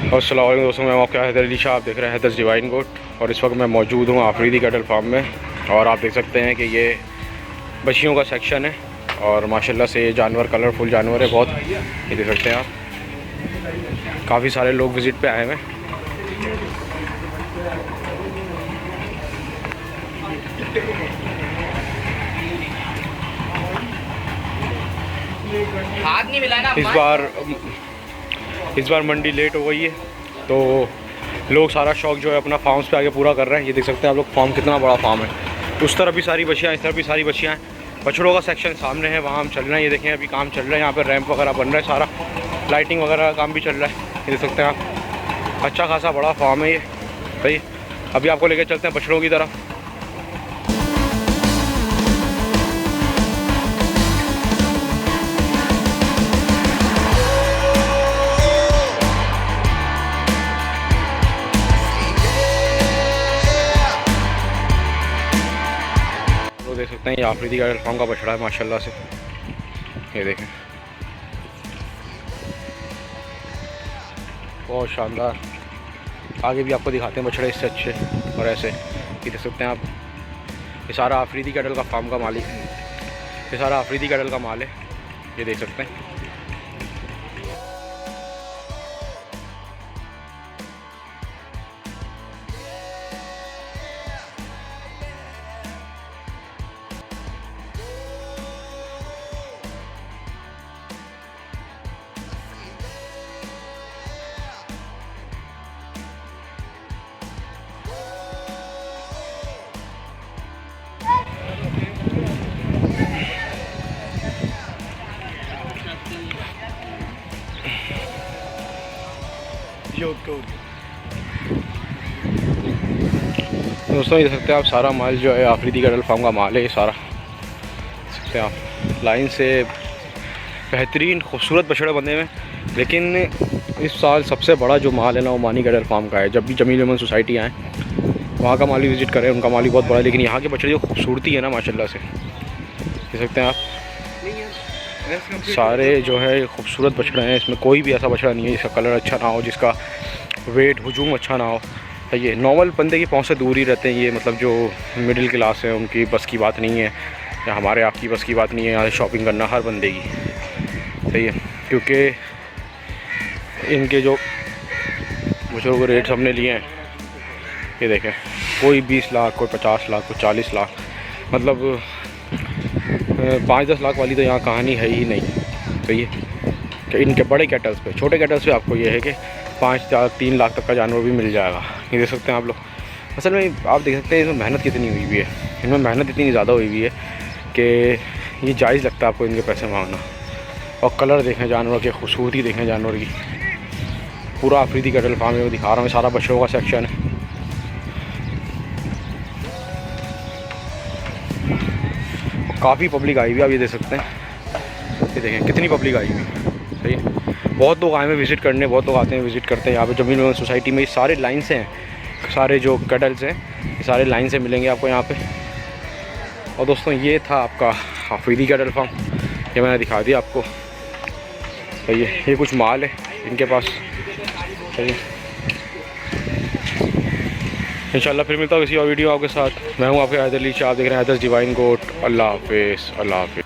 अस्सलाम वालेकुम दोस्तों, मैं आपका हैदर अली शाह। आप देख रहे हैं हैदर्स डिवाइन गोट और इस वक्त मैं मौजूद हूँ आफरीदी कैटल फार्म में। और आप देख सकते हैं कि ये बछियों का सेक्शन है और माशाल्लाह से ये जानवर कलरफुल जानवर है बहुत। ये देख सकते हैं आप, काफ़ी सारे लोग विज़िट पे आए हुए हैं। हाथ नहीं मिलाना। इस बार मंडी लेट हो गई है तो लोग सारा शौक जो है अपना फार्म्स पे आके पूरा कर रहे हैं। ये देख सकते हैं आप लोग फार्म कितना बड़ा फार्म है। उस तरफ भी सारी बछियाँ, इस तरफ भी सारी बछियाँ हैं। बछड़ों का सेक्शन सामने है, वहाँ हम चल रहे हैं। ये देखें अभी काम चल रहा है, यहाँ पर रैंप वगैरह बन रहा है, सारा लाइटिंग वगैरह का काम भी चल रहा है। ये देख सकते हैं आप, अच्छा खासा बड़ा फार्म है ये। भाई अभी आपको लेकर चलते हैं बछड़ों की तरफ। देख सकते हैं ये आफरीदी कैटल फार्म का बछड़ा है माशाल्लाह से। ये देखें बहुत शानदार। आगे भी आपको दिखाते हैं बछड़े इससे अच्छे और ऐसे। ये देख सकते हैं आप, ये सारा आफरीदी कैटल का फार्म का मालिक है। ये सारा आफरीदी कैटल का माल है, ये देख सकते हैं। दोस्तों ये देख सकते हैं आप, सारा माल जो है आफरीदी कैटल फार्म का माल है। ये सारा देख सकते हैं आप, लाइन से बेहतरीन खूबसूरत बछड़े बंधे हुए। लेकिन इस साल सबसे बड़ा जो माल है ना वो मानी कैटल फार्म का है। जब भी जमील अमन सोसाइटी आए वहाँ का माली विज़िट करें, उनका माली बहुत बड़ा है। लेकिन यहाँ के बछड़े जो खूबसूरती है ना माशाल्लाह से, देख सकते हैं आप, सारे जो है खूबसूरत बछड़े हैं। इसमें कोई भी ऐसा बछड़ा नहीं है जिसका कलर अच्छा ना हो, जिसका वेट हुजूम अच्छा ना हो। ये नॉर्मल बंदे की पहुँच से दूर ही रहते हैं। ये मतलब जो मिडिल क्लास है उनकी बस की बात नहीं है, या हमारे आपकी बस की बात नहीं है यहाँ शॉपिंग करना हर बंदे की। सही है, क्योंकि इनके जो बछड़ों के रेट्स हमने लिए हैं, ये देखें, कोई 20 लाख, कोई 50 लाख, कोई 40 लाख, मतलब 5-10 लाख वाली तो यहाँ कहानी है ही नहीं। सही है कि इनके बड़े कैटल्स पे, छोटे कैटल्स पे आपको ये है कि 5-3 लाख तक का जानवर भी मिल जाएगा। ये देख सकते हैं आप लोग। असल में आप देख सकते हैं इसमें मेहनत कितनी हुई हुई है, इनमें मेहनत इतनी ज़्यादा हुई हुई है कि ये जायज़ लगता है आपको इनके पैसे मांगना। और कलर देखें जानवर के, खूबसूरती देखें जानवर की। पूरा आफरीदी कैटल फार्म में दिखा रहा हूँ, सारा बछड़ों का सेक्शन है। काफ़ी पब्लिक आई हुई है, आप ये देख सकते हैं। ये देखें कितनी पब्लिक आई हुई है। सही है, बहुत लोग आए हैं विज़िट करने, बहुत लोग आते हैं विज़िट करते हैं यहाँ पे जमील अमन सोसाइटी में। ये सारे लाइन से हैं, सारे जो कैटल्स हैं ये सारे लाइन से मिलेंगे आपको यहाँ पे। और दोस्तों ये था आपका आफरीदी कैटल फार्म, ये मैंने दिखा दिया आपको। सही है, ये कुछ माल है इनके पास। सही है, इंशाल्लाह फिर मिलता हूँ किसी और वीडियो आपके साथ। मैं हूँ आपके हैदर अली शाह, आप देख रहे हैं हैदर्स डिवाइन गोट। अल्लाह हाफिज़, अल्लाह हाफिज़।